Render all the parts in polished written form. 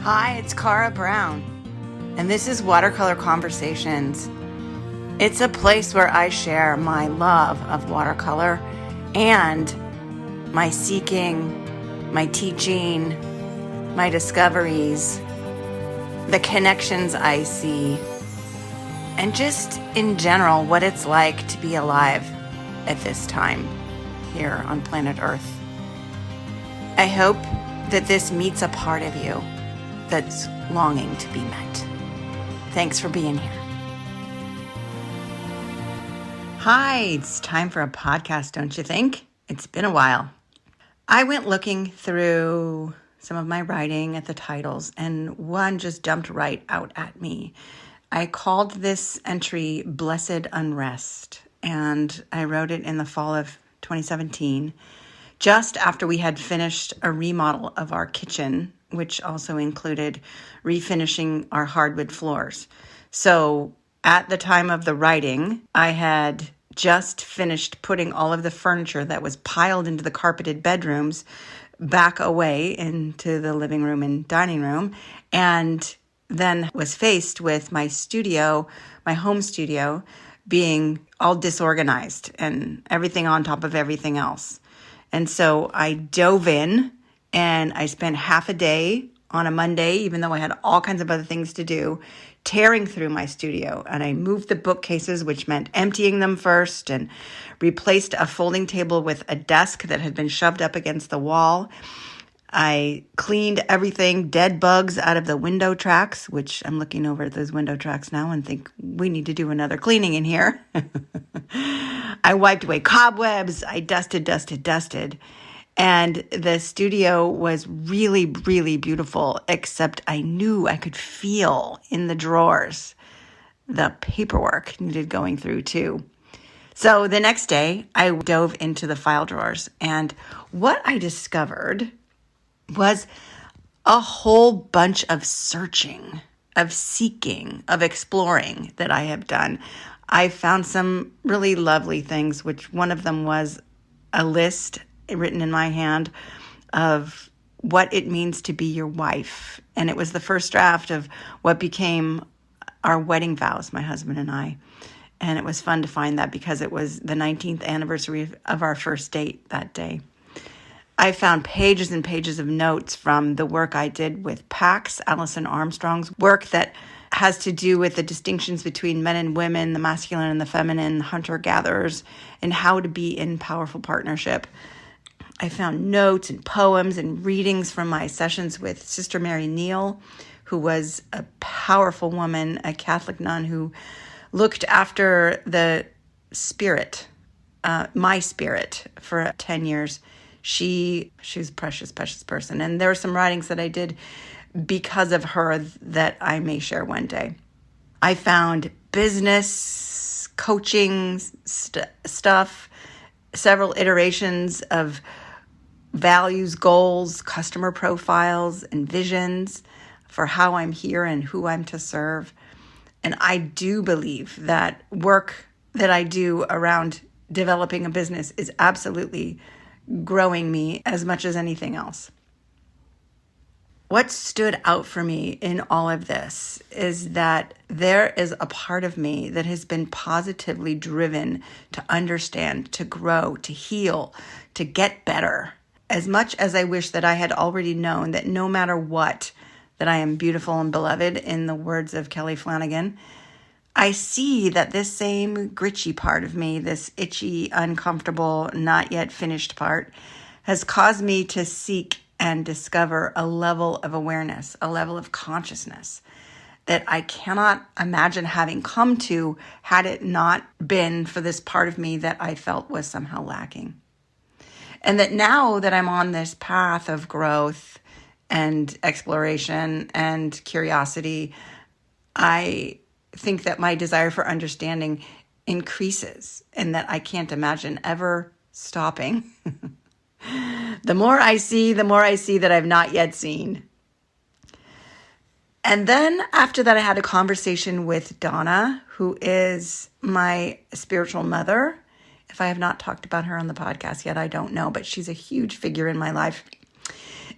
Hi, it's Cara Brown, and this is Watercolor Conversations. It's a place where I share my love of watercolor and my seeking, my teaching, my discoveries, the connections I see, and just in general what it's like to be alive at this time here on planet Earth. I hope that this meets a part of you that's longing to be met. Thanks for being here. Hi, it's time for a podcast, don't you think? It's been a while. I went looking through some of my writing at the titles, and one just jumped right out at me. I called this entry Blessed Unrest, and I wrote it in the fall of 2017, just after we had finished a remodel of our kitchen, which also included refinishing our hardwood floors. So at the time of the writing, I had just finished putting all of the furniture that was piled into the carpeted bedrooms back away into the living room and dining room, and then was faced with my studio, my home studio, being all disorganized and everything on top of everything else. And so I dove in and I spent half a day on a Monday, even though I had all kinds of other things to do, tearing through my studio. And I moved the bookcases, which meant emptying them first, and replaced a folding table with a desk that had been shoved up against the wall. I cleaned everything, dead bugs out of the window tracks, which I'm looking over at those window tracks now and think we need to do another cleaning in here. I wiped away cobwebs. I dusted. And the studio was really, really beautiful, except I knew I could feel in the drawers the paperwork needed going through too. So the next day, I dove into the file drawers, and what I discovered was a whole bunch of searching, of seeking, of exploring that I have done. I found some really lovely things, which one of them was a list written in my hand of what it means to be your wife. And it was the first draft of what became our wedding vows, my husband and I. And it was fun to find that because it was the 19th anniversary of our first date that day. I found pages and pages of notes from the work I did with Pax, Alison Armstrong's work that has to do with the distinctions between men and women, the masculine and the feminine, hunter-gatherers, and how to be in powerful partnership. I found notes and poems and readings from my sessions with Sister Mary Neal, who was a powerful woman, a Catholic nun who looked after the spirit, my spirit, for 10 years. She's a precious, precious person. And there are some writings that I did because of her that I may share one day. I found business coaching stuff, several iterations of values, goals, customer profiles, and visions for how I'm here and who I'm to serve. And I do believe that work that I do around developing a business is absolutely growing me as much as anything else. What stood out for me in all of this is that there is a part of me that has been positively driven to understand, to grow, to heal, to get better. As much as I wish that I had already known that no matter what, that I am beautiful and beloved, in the words of Kelly Flanagan, I see that this same gritchy part of me, this itchy, uncomfortable, not yet finished part, has caused me to seek and discover a level of awareness, a level of consciousness that I cannot imagine having come to had it not been for this part of me that I felt was somehow lacking. And that now that I'm on this path of growth and exploration and curiosity, I think that my desire for understanding increases and that I can't imagine ever stopping. The more I see that I've not yet seen. And then after that, I had a conversation with Donna, who is my spiritual mother. If I have not talked about her on the podcast yet, I don't know, but she's a huge figure in my life.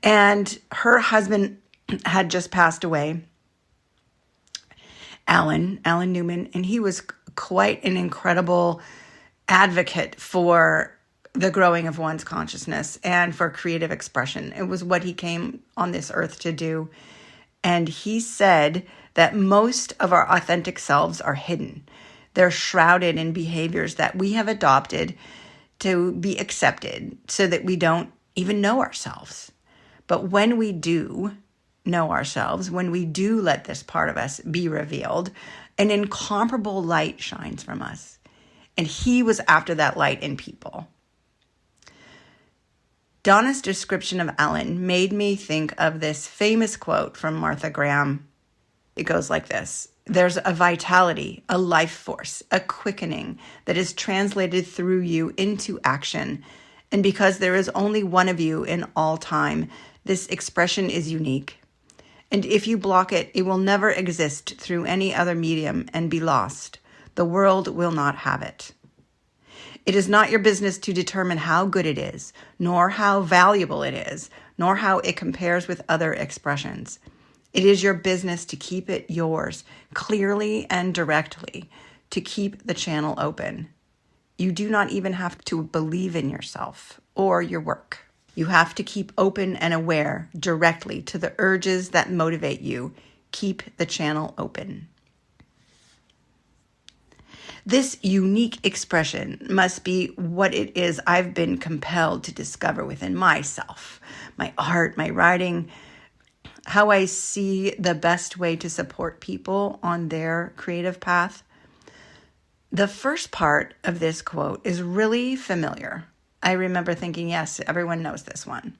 And her husband had just passed away, Alan Newman, and he was quite an incredible advocate for the growing of one's consciousness and for creative expression. It was what he came on this earth to do. And he said that most of our authentic selves are hidden. They're shrouded in behaviors that we have adopted to be accepted so that we don't even know ourselves. But when we do know ourselves, when we do let this part of us be revealed, an incomparable light shines from us. And he was after that light in people. Donna's description of Alan made me think of this famous quote from Martha Graham. It goes like this: "There's a vitality, a life force, a quickening that is translated through you into action. And because there is only one of you in all time, this expression is unique. And if you block it, it will never exist through any other medium and be lost. The world will not have it. It is not your business to determine how good it is, nor how valuable it is, nor how it compares with other expressions. It is your business to keep it yours, clearly and directly, to keep the channel open. You do not even have to believe in yourself or your work. You have to keep open and aware directly to the urges that motivate you. Keep the channel open." This unique expression must be what it is I've been compelled to discover within myself, my art, my writing, how I see the best way to support people on their creative path. The first part of this quote is really familiar. I remember thinking, yes, everyone knows this one.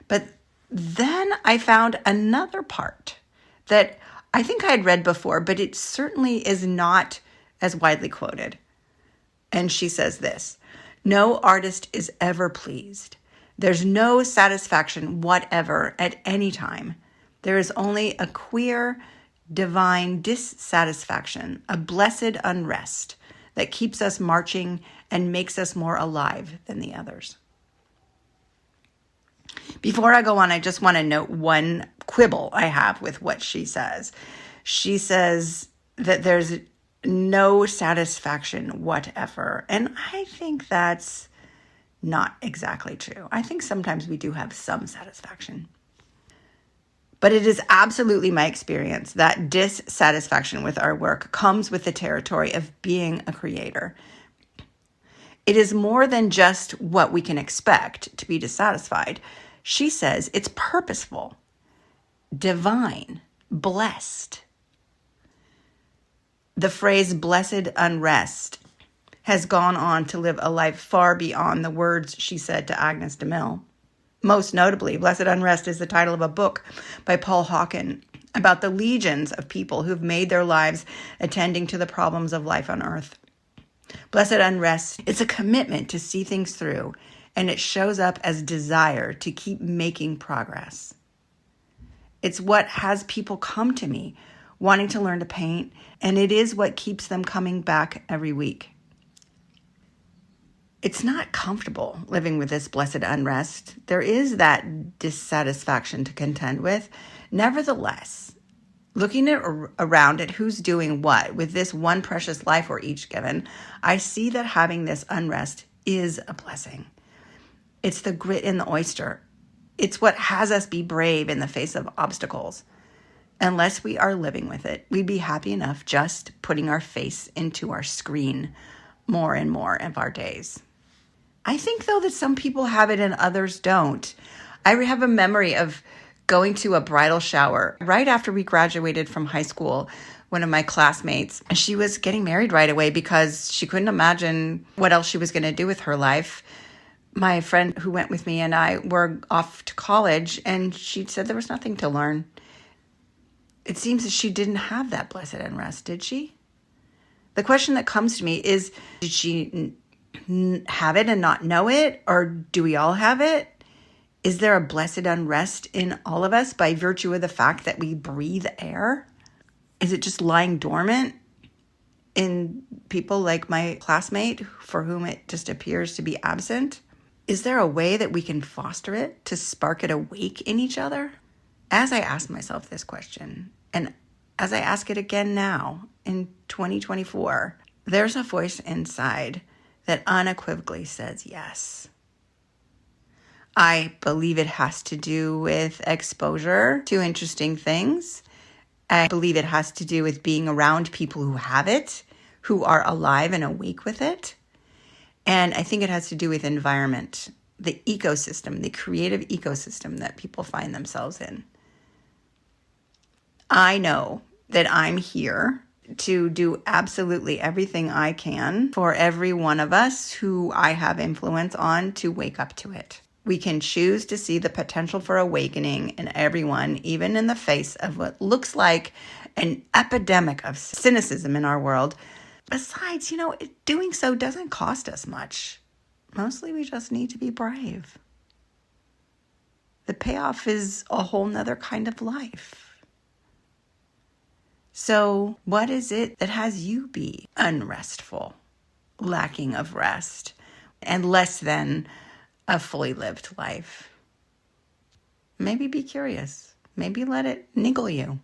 But then I found another part that I think I had read before, but it certainly is not as widely quoted. And she says this: "No artist is ever pleased. There's no satisfaction whatever at any time. There is only a queer, divine dissatisfaction, a blessed unrest that keeps us marching and makes us more alive than the others." Before I go on, I just want to note one quibble I have with what she says. She says that there's no satisfaction whatever. And I think that's not exactly true. I think sometimes we do have some satisfaction. But it is absolutely my experience that dissatisfaction with our work comes with the territory of being a creator. It is more than just what we can expect to be dissatisfied. She says it's purposeful, divine, blessed. The phrase blessed unrest has gone on to live a life far beyond the words she said to Agnes de Mille. Most notably, Blessed Unrest is the title of a book by Paul Hawken about the legions of people who've made their lives attending to the problems of life on earth. Blessed Unrest is a commitment to see things through, and it shows up as desire to keep making progress. It's what has people come to me wanting to learn to paint, and it is what keeps them coming back every week. It's not comfortable living with this blessed unrest. There is that dissatisfaction to contend with. Nevertheless, looking around at who's doing what with this one precious life we're each given, I see that having this unrest is a blessing. It's the grit in the oyster. It's what has us be brave in the face of obstacles. Unless we are living with it, we'd be happy enough just putting our face into our screen more and more of our days. I think, though, that some people have it and others don't. I have a memory of going to a bridal shower right after we graduated from high school. One of my classmates, she was getting married right away because she couldn't imagine what else she was going to do with her life. My friend who went with me and I were off to college, and she said there was nothing to learn. It seems that she didn't have that blessed unrest, did she? The question that comes to me is, did she have it and not know it? Or do we all have it? Is there a blessed unrest in all of us by virtue of the fact that we breathe air? Is it just lying dormant in people like my classmate for whom it just appears to be absent? Is there a way that we can foster it to spark it awake in each other? As I ask myself this question, and as I ask it again now in 2024, there's a voice inside that unequivocally says yes. I believe it has to do with exposure to interesting things. I believe it has to do with being around people who have it, who are alive and awake with it. And I think it has to do with environment, the ecosystem, the creative ecosystem that people find themselves in. I know that I'm here to do absolutely everything I can for every one of us who I have influence on to wake up to it. We can choose to see the potential for awakening in everyone, even in the face of what looks like an epidemic of cynicism in our world. Besides, doing so doesn't cost us much. Mostly we just need to be brave. The payoff is a whole nother kind of life. So what is it that has you be unrestful, lacking of rest, and less than a fully lived life? Maybe be curious. Maybe let it niggle you.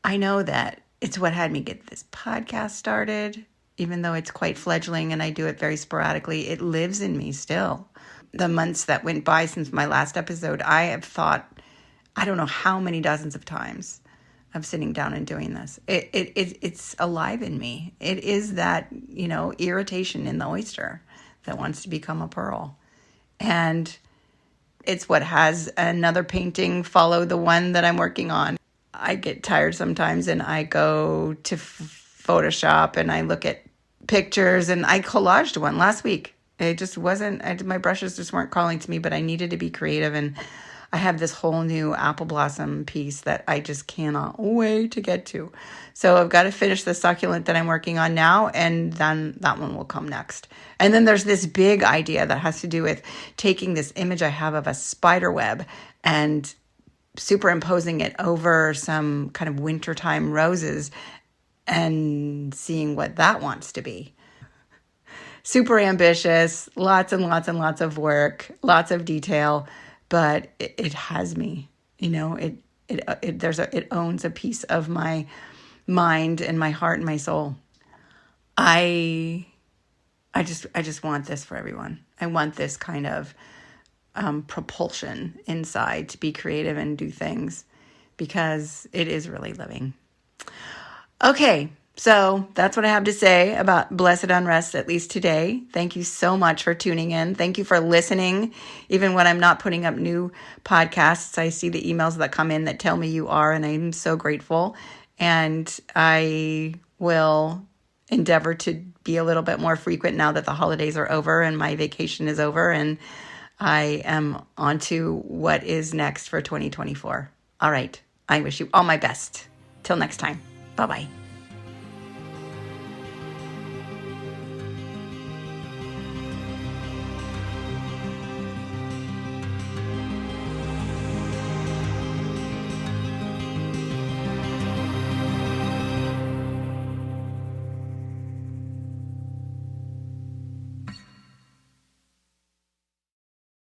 I know that it's what had me get this podcast started, even though it's quite fledgling and I do it very sporadically. It lives in me still. The months that went by since my last episode, I have thought, I don't know how many dozens of times of sitting down and doing this. It's alive in me. It is that, irritation in the oyster that wants to become a pearl. And it's what has another painting follow the one that I'm working on. I get tired sometimes and I go to Photoshop and I look at pictures, and I collaged one last week. It just wasn't, my brushes just weren't calling to me, but I needed to be creative. And I have this whole new apple blossom piece that I just cannot wait to get to. So I've got to finish the succulent that I'm working on now, and then that one will come next. And then there's this big idea that has to do with taking this image I have of a spider web and superimposing it over some kind of wintertime roses and seeing what that wants to be. Super ambitious, lots and lots and lots of work, lots of detail, but it has me. It owns a piece of my mind and my heart and my soul. I just want this for everyone. I want this kind of propulsion inside to be creative and do things, because it is really living. Okay, so that's what I have to say about Blessed Unrest, at least today. Thank you so much for tuning in. Thank you for listening. Even when I'm not putting up new podcasts, I see the emails that come in that tell me you are, and I'm so grateful. And I will endeavor to be a little bit more frequent now that the holidays are over and my vacation is over, and I am on to what is next for 2024. All right. I wish you all my best. Till next time. Bye-bye.